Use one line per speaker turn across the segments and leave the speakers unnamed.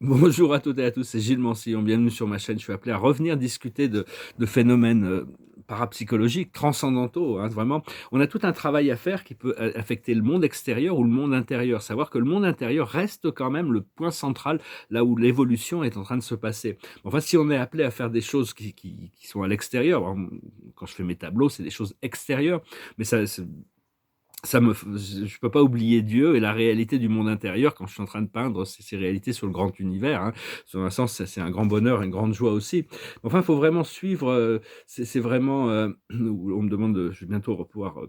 Bonjour à toutes et à tous, c'est Gilles Mansillon. Bienvenue sur ma chaîne. Je suis appelé à revenir discuter de phénomènes parapsychologiques, transcendantaux, hein, vraiment. On a tout un travail à faire qui peut affecter le monde extérieur ou le monde intérieur. Savoir que le monde intérieur reste quand même le point central, là où l'évolution est en train de se passer. Enfin, si on est appelé à faire des choses qui sont à l'extérieur, alors, quand je fais mes tableaux, c'est des choses extérieures, mais je peux pas oublier Dieu et la réalité du monde intérieur quand je suis en train de peindre ces réalités sur le grand univers, hein. Dans un sens, c'est un grand bonheur, une grande joie aussi. Enfin, il faut vraiment suivre. C'est vraiment. On me demande, je vais bientôt pouvoir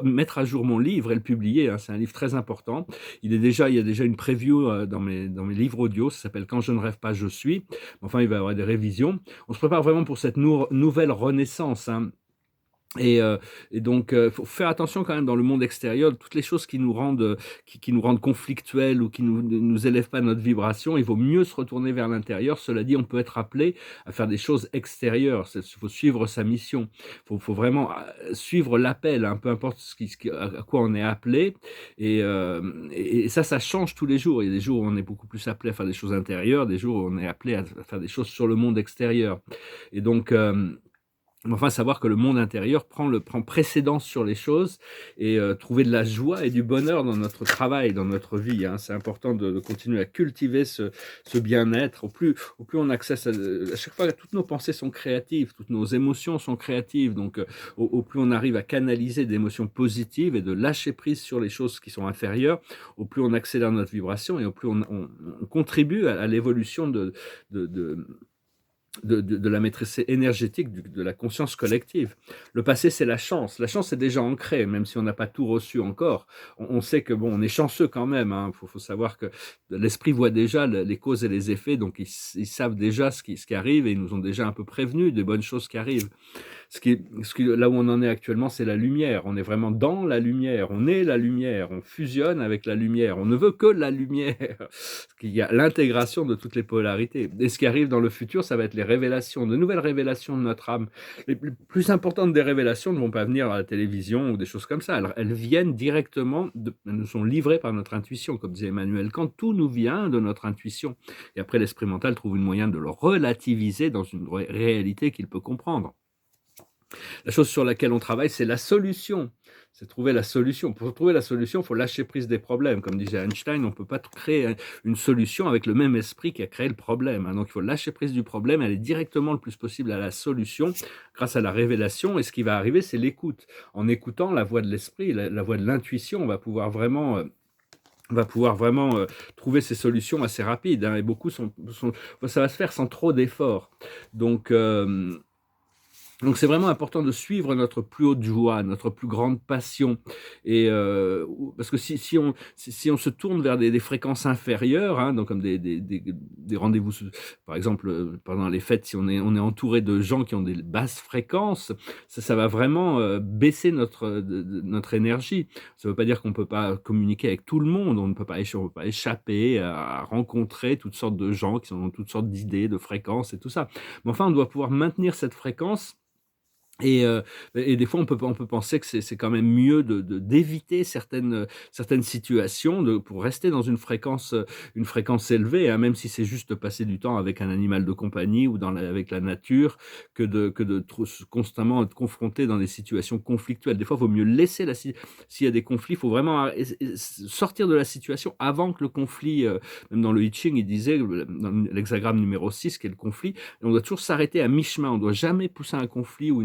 mettre à jour mon livre et le publier, hein. C'est un livre très important. Il y a déjà une preview dans mes livres audio. Ça s'appelle Quand je ne rêve pas, je suis. Enfin, il va y avoir des révisions. On se prépare vraiment pour cette nouvelle renaissance, hein. Et, euh, et donc, faut faire attention quand même dans le monde extérieur, toutes les choses qui nous rendent conflictuels ou qui ne nous élèvent pas notre vibration. Il vaut mieux se retourner vers l'intérieur. Cela dit, on peut être appelé à faire des choses extérieures. Il faut suivre sa mission. Faut vraiment suivre l'appel, hein, peu importe à quoi on est appelé. Et ça change tous les jours. Il y a des jours où on est beaucoup plus appelé à faire des choses intérieures, des jours où on est appelé à faire des choses sur le monde extérieur. Et donc, enfin, savoir que le monde intérieur prend précédence sur les choses et trouver de la joie et du bonheur dans notre travail, dans notre vie, hein. C'est important de continuer à cultiver ce bien-être. Au plus on accesse à chaque fois, toutes nos pensées sont créatives, toutes nos émotions sont créatives. Donc, au plus on arrive à canaliser des émotions positives et de lâcher prise sur les choses qui sont inférieures, au plus on accélère notre vibration et au plus on contribue à l'évolution de, de, de la maîtrise énergétique de la conscience collective. Le passé, c'est la chance. La chance est déjà ancrée, même si on n'a pas tout reçu encore. On sait que bon, on est chanceux quand même, hein. Faut savoir que l'esprit voit déjà les causes et les effets, donc ils savent déjà ce qui arrive et ils nous ont déjà un peu prévenus des bonnes choses qui arrivent. Là où on en est actuellement, c'est la lumière. On est vraiment dans la lumière. On est la lumière. On fusionne avec la lumière. On ne veut que la lumière. Il y a l'intégration de toutes les polarités. Et ce qui arrive dans le futur, ça va être les révélations, de nouvelles révélations de notre âme. Les plus importantes des révélations ne vont pas venir à la télévision ou des choses comme ça. Elles viennent directement, elles nous sont livrées par notre intuition. Comme disait Emmanuel Kant, tout nous vient de notre intuition. Et après, l'esprit mental trouve une moyen de le relativiser dans une réalité qu'il peut comprendre. La chose sur laquelle on travaille, c'est la solution. C'est trouver la solution. Pour trouver la solution, il faut lâcher prise des problèmes. Comme disait Einstein, on ne peut pas créer une solution avec le même esprit qui a créé le problème, hein. Donc il faut lâcher prise du problème, aller directement le plus possible à la solution grâce à la révélation. Et ce qui va arriver, c'est l'écoute. En écoutant la voix de l'esprit, la voix de l'intuition, on va pouvoir vraiment... trouver ces solutions assez rapides, hein. Et ça va se faire sans trop d'efforts. Donc, donc c'est vraiment important de suivre notre plus haute joie, notre plus grande passion. Et parce que si on se tourne vers des fréquences inférieures, hein, donc comme des rendez-vous, par exemple, pendant les fêtes, si on est entouré de gens qui ont des basses fréquences, ça va vraiment baisser notre énergie. Ça ne veut pas dire qu'on ne peut pas communiquer avec tout le monde, on ne peut pas, on peut pas échapper à rencontrer toutes sortes de gens qui ont toutes sortes d'idées, de fréquences et tout ça. Mais enfin, on doit pouvoir maintenir cette fréquence. Et des fois, on peut penser que c'est quand même mieux d'éviter certaines situations pour rester dans une fréquence élevée, hein, même si c'est juste passer du temps avec un animal de compagnie ou avec la nature, que de constamment être confronté dans des situations conflictuelles. Des fois, il vaut mieux s'il y a des conflits, il faut vraiment sortir de la situation avant que le conflit, même dans le I Ching, il disait, dans l'hexagramme numéro 6, qui est le conflit, on doit toujours s'arrêter à mi-chemin. On ne doit jamais pousser un conflit où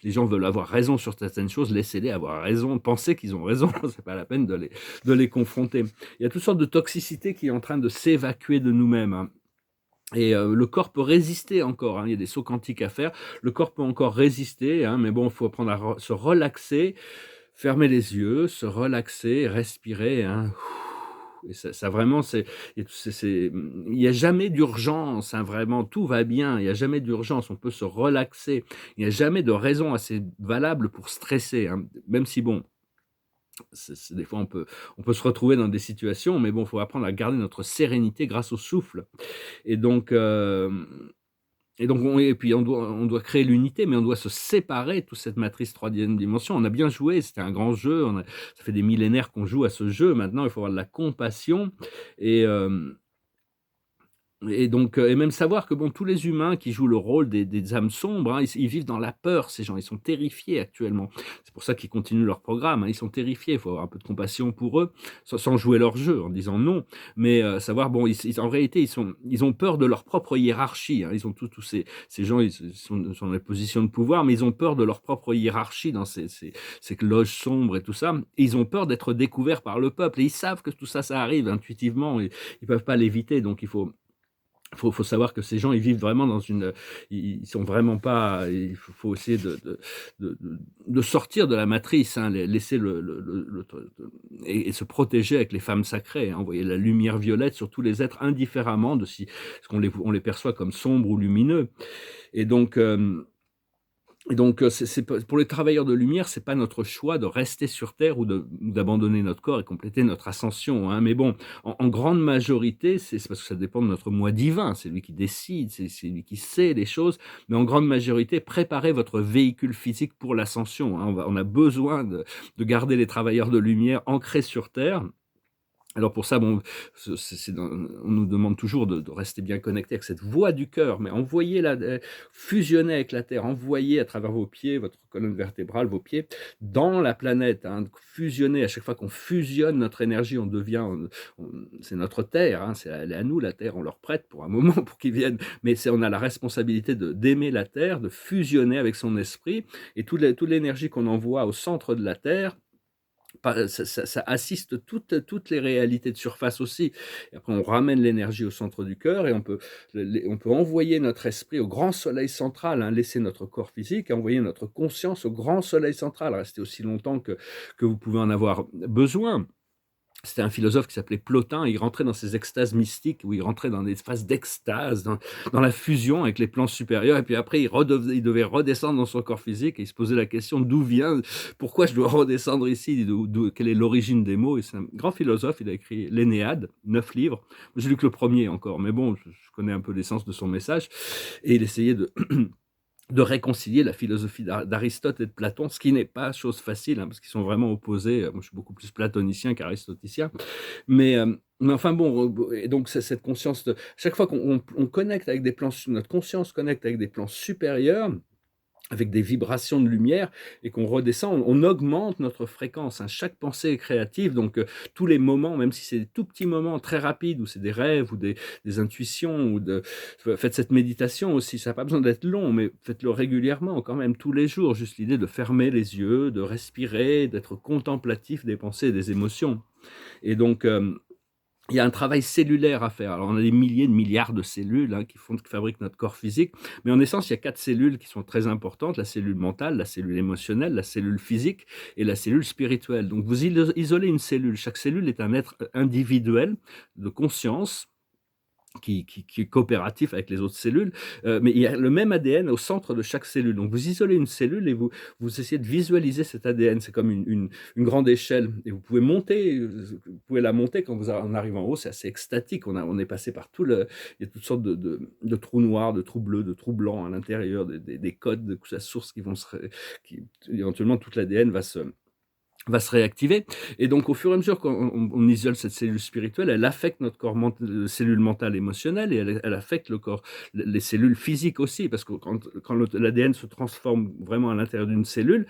les gens veulent avoir raison sur certaines choses, laissez-les avoir raison, penser qu'ils ont raison, c'est pas la peine de les confronter. Il y a toutes sortes de toxicité qui est en train de s'évacuer de nous-mêmes, hein. Et le corps peut résister encore, hein. Il y a des sauts quantiques à faire. Le corps peut encore résister, hein, mais bon, il faut apprendre à se relaxer, fermer les yeux, se relaxer, respirer, hein. Et ça vraiment, il n'y a jamais d'urgence, hein, vraiment, tout va bien, il n'y a jamais d'urgence, on peut se relaxer. Il n'y a jamais de raison assez valable pour stresser, hein. Même si, bon, des fois, on peut se retrouver dans des situations, mais bon, il faut apprendre à garder notre sérénité grâce au souffle. Et donc, et puis on doit créer l'unité, mais on doit se séparer de toute cette matrice troisième dimension. On a bien joué, c'était un grand jeu, ça fait des millénaires qu'on joue à ce jeu. Maintenant, il faut avoir de la compassion et Et donc, et même savoir que bon, tous les humains qui jouent le rôle des âmes sombres, hein, ils vivent dans la peur, ces gens, ils sont terrifiés actuellement. C'est pour ça qu'ils continuent leur programme, hein, ils sont terrifiés, il faut avoir un peu de compassion pour eux, sans jouer leur jeu, en disant non, mais savoir bon, en réalité, ils ont peur de leur propre hiérarchie, hein. Ils ont tous ces gens, ils sont dans les positions de pouvoir, mais ils ont peur de leur propre hiérarchie dans ces loges sombres et tout ça, et ils ont peur d'être découverts par le peuple, et ils savent que tout ça, ça arrive intuitivement, et ils peuvent pas l'éviter, donc il faut savoir que ces gens, ils vivent vraiment dans une, ils sont vraiment pas, il faut essayer de sortir de la matrice, hein, laisser et se protéger avec les femmes sacrées, hein, envoyer la lumière violette sur tous les êtres indifféremment de si, parce on les perçoit comme sombres ou lumineux. Et donc, c'est pas pour les travailleurs de lumière, c'est pas notre choix de rester sur terre ou d'abandonner notre corps et compléter notre ascension, hein. Mais bon, en grande majorité, c'est parce que ça dépend de notre moi divin, c'est lui qui décide, c'est lui qui sait les choses, mais en grande majorité, préparez votre véhicule physique pour l'ascension, hein. On a besoin de garder les travailleurs de lumière ancrés sur terre. Alors pour ça, bon, on nous demande toujours de rester bien connecté avec cette voix du cœur, mais envoyez-la, fusionnez avec la Terre, envoyez à travers vos pieds, votre colonne vertébrale, vos pieds, dans la planète, hein, fusionnez. À chaque fois qu'on fusionne notre énergie, on devient, c'est notre Terre, hein, elle est à nous la Terre, on leur prête pour un moment pour qu'ils viennent, mais on a la responsabilité d'aimer la Terre, de fusionner avec son esprit, et toute l'énergie qu'on envoie au centre de la Terre, ça assiste toutes les réalités de surface aussi. Et après, on ramène l'énergie au centre du cœur et on peut envoyer notre esprit au grand soleil central, hein, laisser notre corps physique et envoyer notre conscience au grand soleil central, rester aussi longtemps que vous pouvez en avoir besoin. C'était un philosophe qui s'appelait Plotin, il rentrait dans ces extases mystiques où il rentrait dans des phases d'extase, dans la fusion avec les plans supérieurs, et puis après il devait redescendre dans son corps physique et il se posait la question d'où vient, pourquoi je dois redescendre ici, quelle est l'origine des mots. Et c'est un grand philosophe, il a écrit l'Énéade, 9 livres. J'ai lu que le premier encore, mais bon, je connais un peu l'essence de son message, et il essayait de réconcilier la philosophie d'Aristote et de Platon, ce qui n'est pas chose facile, hein, parce qu'ils sont vraiment opposés. Moi, je suis beaucoup plus platonicien qu'aristoticien. Mais enfin bon, et donc c'est cette conscience chaque fois qu'on connecte avec des plans, notre conscience connecte avec des plans supérieurs, avec des vibrations de lumière, et qu'on redescend, on augmente notre fréquence, hein. Chaque pensée est créative, donc tous les moments, même si c'est des tout petits moments très rapides, ou c'est des rêves, ou des intuitions, faites cette méditation aussi, ça n'a pas besoin d'être long, mais faites-le régulièrement, quand même, tous les jours, juste l'idée de fermer les yeux, de respirer, d'être contemplatif des pensées et des émotions. Et donc, il y a un travail cellulaire à faire. Alors, on a des milliers de milliards de cellules, hein, qui fabriquent notre corps physique, mais en essence, il y a 4 cellules qui sont très importantes: la cellule mentale, la cellule émotionnelle, la cellule physique et la cellule spirituelle. Donc, vous isolez une cellule. Chaque cellule est un être individuel de conscience qui est coopératif avec les autres cellules, mais il y a le même ADN au centre de chaque cellule. Donc vous isolez une cellule et vous essayez de visualiser cet ADN. C'est comme une grande échelle, et vous pouvez la monter quand vous en arrivez en haut. C'est assez extatique. On est passé par il y a toutes sortes de trous noirs, de trous bleus, de trous blancs à l'intérieur, des codes de la source éventuellement toute l'ADN va se réactiver. Et donc, au fur et à mesure qu'on isole cette cellule spirituelle, elle affecte notre corps, cellule mentale, émotionnelle, et elle affecte le corps, les cellules physiques aussi, parce que quand l'ADN se transforme vraiment à l'intérieur d'une cellule,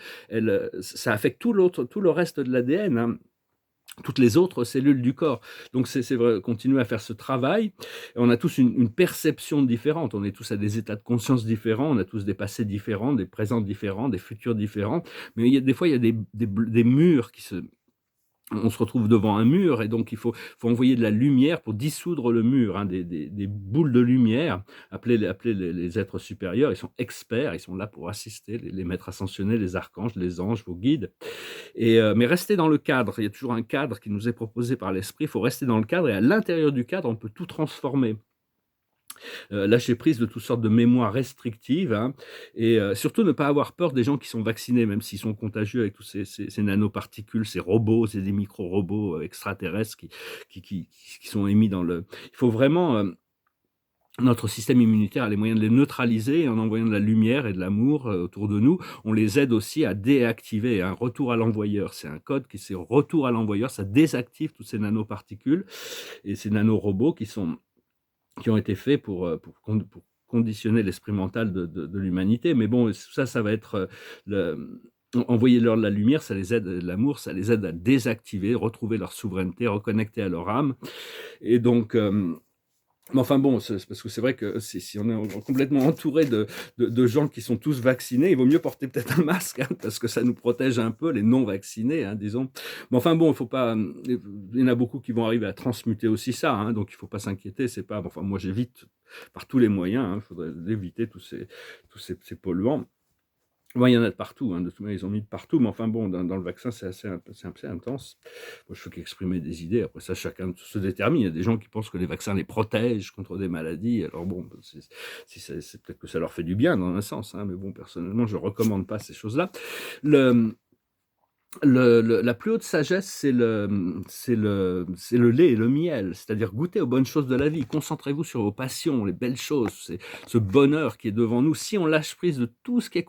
ça affecte tout le reste de l'ADN, hein, toutes les autres cellules du corps. Donc c'est vrai, continuer à faire ce travail. On a tous une perception différente, on est tous à des états de conscience différents, on a tous des passés différents, des présents différents, des futurs différents, mais des fois il y a des murs on se retrouve devant un mur, et donc il faut envoyer de la lumière pour dissoudre le mur, hein, des boules de lumière. Appelez les êtres supérieurs, ils sont experts, ils sont là pour assister, les maîtres ascensionnés, les archanges, les anges, vos guides. Mais rester dans le cadre, il y a toujours un cadre qui nous est proposé par l'esprit, il faut rester dans le cadre, et à l'intérieur du cadre, on peut tout transformer. Lâcher prise de toutes sortes de mémoires restrictives, hein, et surtout ne pas avoir peur des gens qui sont vaccinés, même s'ils sont contagieux avec tous ces nanoparticules, ces robots, c'est des micro-robots extraterrestres qui sont émis dans le... Il faut vraiment... notre système immunitaire a les moyens de les neutraliser, et en envoyant de la lumière et de l'amour autour de nous, on les aide aussi à déactiver un retour à l'envoyeur. C'est un code qui c'est retour à l'envoyeur, ça désactive toutes ces nanoparticules et ces nanorobots qui sont qui ont été faits pour conditionner l'esprit mental de l'humanité. Mais bon, ça va être envoyer leur la lumière, ça les aide, l'amour, ça les aide à désactiver, retrouver leur souveraineté, reconnecter à leur âme. Et donc, mais enfin bon, c'est parce que c'est vrai que si on est complètement entouré de gens qui sont tous vaccinés, il vaut mieux porter peut-être un masque, hein, parce que ça nous protège un peu, les non vaccinés, hein, disons. Mais enfin bon, il faut pas. Il y en a beaucoup qui vont arriver à transmuter aussi ça, hein, donc il faut pas s'inquiéter. C'est pas. Enfin, moi j'évite par tous les moyens. Il faudrait éviter ces polluants. Ouais, il y en a de partout, hein, de toute manière, ils ont mis de partout, mais enfin bon, dans le vaccin, c'est assez intense. Moi, je fais qu'exprimer des idées, après ça, chacun se détermine. Il y a des gens qui pensent que les vaccins les protègent contre des maladies, alors bon, c'est peut-être que ça leur fait du bien dans un sens, hein, mais bon, personnellement, je ne recommande pas ces choses-là. Le, la plus haute sagesse, c'est le lait et le miel, c'est-à-dire goûter aux bonnes choses de la vie. Concentrez-vous sur vos passions, les belles choses, c'est ce bonheur qui est devant nous. Si on lâche prise de tout ce qui est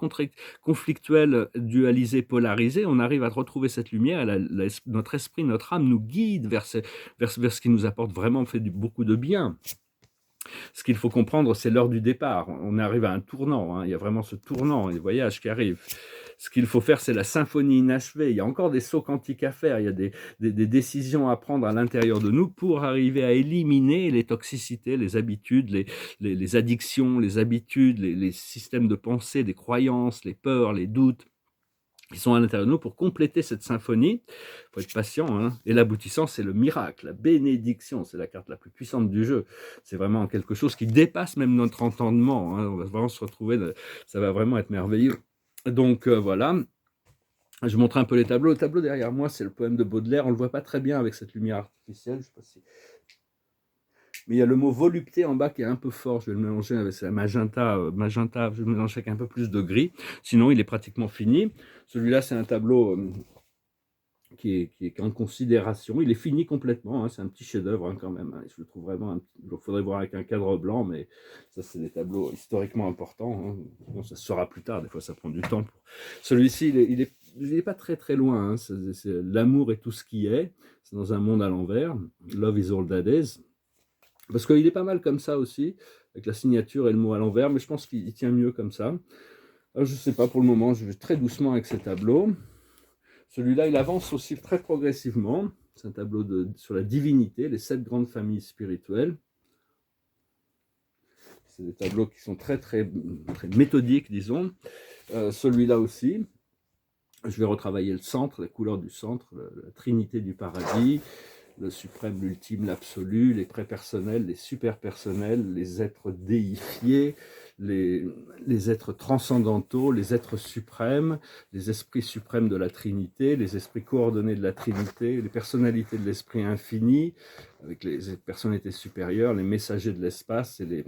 conflictuel, dualisé, polarisé, on arrive à retrouver cette lumière et notre esprit, notre âme nous guide vers ce qui nous apporte vraiment fait beaucoup de bien. Ce qu'il faut comprendre, c'est l'heure du départ. On arrive à un tournant, hein. Il y a vraiment ce tournant, les voyages qui arrivent. Ce qu'il faut faire, c'est la symphonie inachevée. Il y a encore des sauts quantiques à faire. Il y a des décisions à prendre à l'intérieur de nous pour arriver à éliminer les toxicités, les habitudes, les addictions, les habitudes, les systèmes de pensée, les croyances, les peurs, les doutes qui sont à l'intérieur de nous pour compléter cette symphonie. Il faut être patient, hein. Et l'aboutissant, c'est le miracle, la bénédiction. C'est la carte la plus puissante du jeu. C'est vraiment quelque chose qui dépasse même notre entendement, hein. On va vraiment se retrouver, ça va vraiment être merveilleux. Donc voilà, je montre un peu les tableaux. Le tableau derrière moi, c'est le poème de Baudelaire. On ne le voit pas très bien avec cette lumière artificielle. Je sais pas si... Mais il y a le mot volupté en bas qui est un peu fort. Je vais le mélanger avec la magenta. Je vais le mélanger avec un peu plus de gris. Sinon, il est pratiquement fini. Celui-là, c'est un tableau qui est en considération. Il est fini complètement, hein. C'est un petit chef-d'œuvre, hein, quand même, hein. Je le trouve vraiment. Il faudrait voir avec un cadre blanc, mais ça, c'est des tableaux historiquement importants, hein. Bon, ça se saura plus tard. Des fois, ça prend du temps. Celui-ci, il est pas très très loin, hein. L'amour est tout ce qui est. C'est dans un monde à l'envers. Love is all that is. Parce qu'il est pas mal comme ça aussi, avec la signature et le mot à l'envers, mais je pense qu'il tient mieux comme ça. Alors, je sais pas, pour le moment, je vais très doucement avec ces tableaux. Celui-là, il avance aussi très progressivement. C'est un tableau sur la divinité, les 7 grandes familles spirituelles. C'est des tableaux qui sont très, très, très méthodiques, disons. Celui-là aussi. Je vais retravailler le centre, les couleurs du centre, la trinité du paradis, le suprême, l'ultime, l'absolu, les prépersonnels, les superpersonnels, les êtres déifiés, les êtres transcendantaux, les êtres suprêmes, les esprits suprêmes de la Trinité, les esprits coordonnés de la Trinité, les personnalités de l'esprit infini, avec les personnalités supérieures, les messagers de l'espace et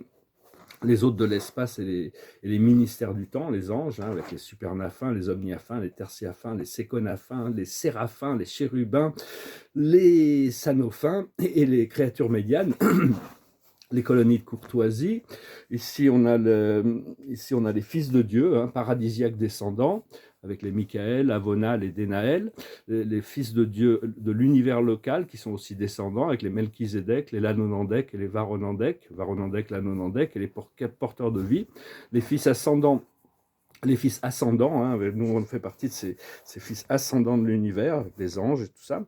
les hôtes de l'espace et les ministères du temps, les anges, hein, avec les supernaphins, les omniaphins, les tertiaphins, les séconaphins, les séraphins, les chérubins, les sanophins et les créatures médianes, les colonies de courtoisie. Ici, on a les fils de Dieu, hein, paradisiaques descendants, avec les Michaël, Avonal et Dénaël, les fils de Dieu de l'univers local, qui sont aussi descendants, avec les Melchizedek, les Lanonandek et les Varonandek, Lanonandek, et les porteurs de vie, les fils ascendants, hein, nous on fait partie de ces fils ascendants de l'univers, avec les anges et tout ça,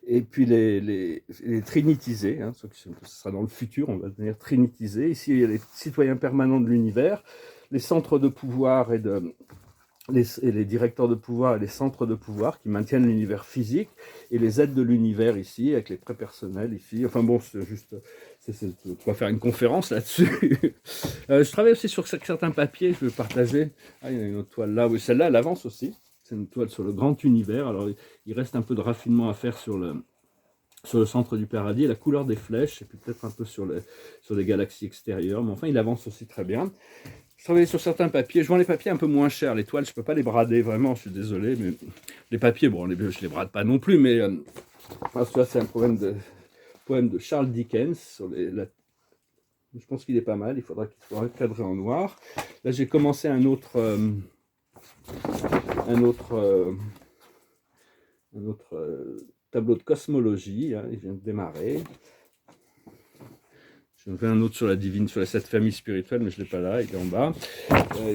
et puis les trinitisés, hein, ce sera dans le futur, on va devenir trinitisés. Ici, il y a les citoyens permanents de l'univers, les centres de pouvoir et les directeurs de pouvoir et les centres de pouvoir qui maintiennent l'univers physique, et les aides de l'univers ici, avec les prépersonnels ici. Enfin bon, c'est juste... on va faire une conférence là-dessus. Je travaille aussi sur certains papiers, je vais partager. Ah, il y a une autre toile là, oui, celle-là, elle avance aussi. C'est une toile sur le grand univers. Alors, il reste un peu de raffinement à faire sur le centre du paradis, la couleur des flèches, et puis peut-être un peu sur les galaxies extérieures. Mais enfin, il avance aussi très bien. Je travaille sur certains papiers. Je vends les papiers un peu moins chers. Les toiles, je ne peux pas les brader, vraiment, je suis désolé. Mais les papiers, bon, je ne les brade pas non plus, mais ça, c'est un poème de Charles Dickens. Je pense qu'il est pas mal. Il faudra qu'il soit recadré en noir. Là, j'ai commencé un autre tableau de cosmologie, hein, il vient de démarrer. J'en fais un autre sur la divine, sur cette famille spirituelle, mais je ne l'ai pas là, il est en bas.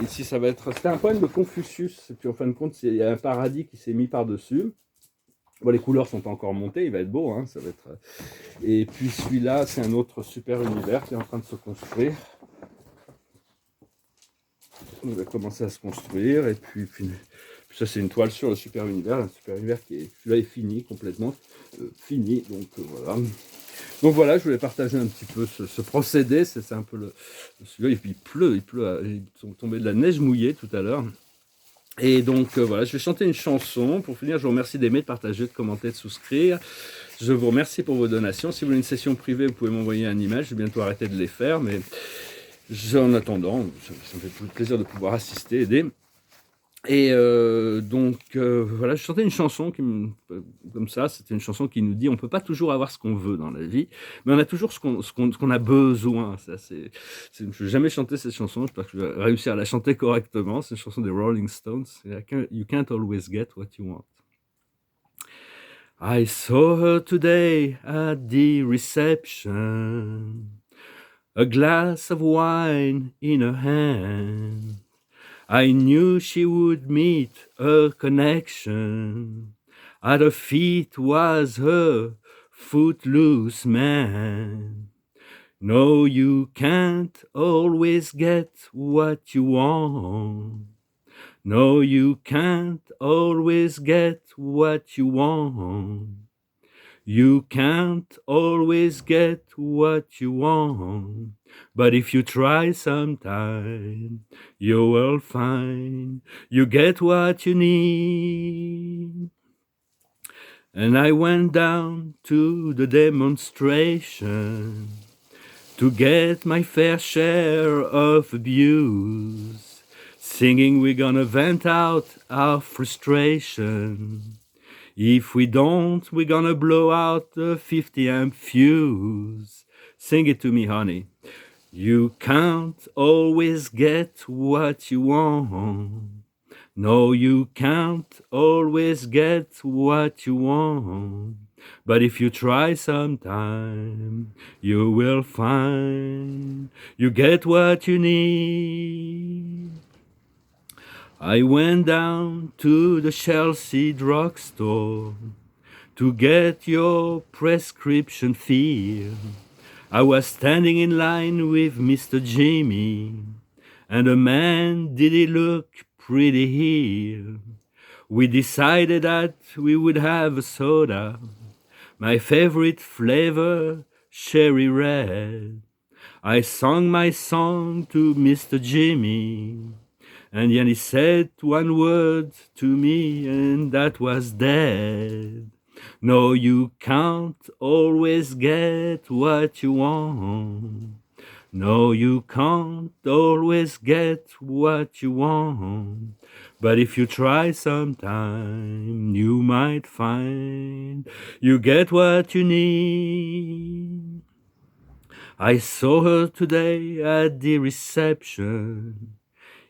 Ici, ça va être... C'était un poème de Confucius, et puis en fin de compte, il y a un paradis qui s'est mis par-dessus. Bon, les couleurs sont pas encore montées, il va être beau, hein, ça va être... Et puis celui-là, c'est un autre super univers qui est en train de se construire. Il va commencer à se construire, et puis ça c'est une toile sur le super univers, un super univers qui est, celui-là est fini, complètement fini, donc voilà. Donc voilà, je voulais partager un petit peu ce procédé, c'est un peu celui-là, il pleut, il sont tombés de la neige mouillée tout à l'heure. Et donc voilà, je vais chanter une chanson. Pour finir, je vous remercie d'aimer, de partager, de commenter, de souscrire. Je vous remercie pour vos donations. Si vous voulez une session privée, vous pouvez m'envoyer un email. Je vais bientôt arrêter de les faire, mais en attendant, ça me fait tout plaisir de pouvoir assister, aider. Et voilà, je chantais une chanson comme ça, c'était une chanson qui nous dit on ne peut pas toujours avoir ce qu'on veut dans la vie, mais on a toujours ce qu'on a besoin. Je n'ai jamais chanté cette chanson, j'espère que je vais réussir à la chanter correctement. C'est une chanson des Rolling Stones. You can't always get what you want. I saw her today at the reception, a glass of wine in her hand. I knew she would meet a connection. At her feet was her footloose man. No, you can't always get what you want. No, you can't always get what you want. You can't always get what you want. But if you try sometime, you will find you get what you need. And I went down to the demonstration to get my fair share of abuse, singing we're gonna vent out our frustration. If we don't, we're gonna blow out the 50 amp fuse. Sing it to me, honey. You can't always get what you want. No, you can't always get what you want. But if you try sometime, you will find you get what you need. I went down to the Chelsea drugstore to get your prescription filled. I was standing in line with Mr. Jimmy, and a man did he look pretty here. We decided that we would have a soda, my favorite flavor, cherry red. I sung my song to Mr. Jimmy, and then he said one word to me, and that was dead. No, you can't always get what you want. No, you can't always get what you want. But if you try sometime, you might find you get what you need. I saw her today at the reception.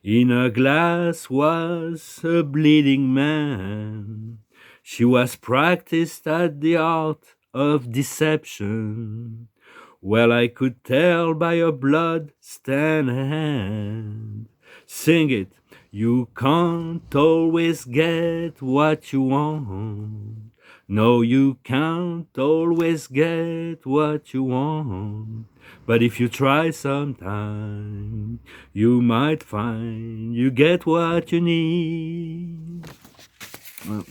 In her glass was a bleeding man. She was practiced at the art of deception. Well, I could tell by her blood-stained hand. Sing it. You can't always get what you want. No, you can't always get what you want. But if you try sometime, you might find you get what you need. Voilà.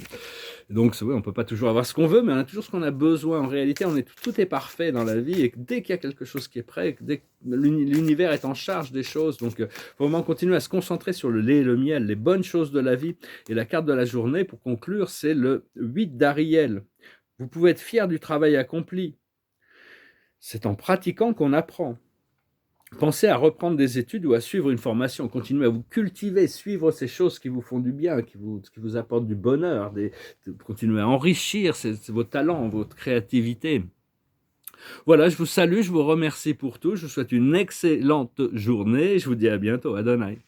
Donc, oui, on ne peut pas toujours avoir ce qu'on veut, mais on a toujours ce qu'on a besoin. En réalité, tout est parfait dans la vie, et dès qu'il y a quelque chose qui est prêt, dès que l'univers est en charge des choses, donc il faut vraiment continuer à se concentrer sur le lait et le miel, les bonnes choses de la vie. Et la carte de la journée, pour conclure, c'est le 8 d'Ariel. Vous pouvez être fier du travail accompli. C'est en pratiquant qu'on apprend. Pensez à reprendre des études ou à suivre une formation. Continuez à vous cultiver, suivre ces choses qui vous font du bien, qui vous apportent du bonheur. Continuez à enrichir vos talents, votre créativité. Voilà, je vous salue, je vous remercie pour tout. Je vous souhaite une excellente journée. Je vous dis à bientôt. Adonai.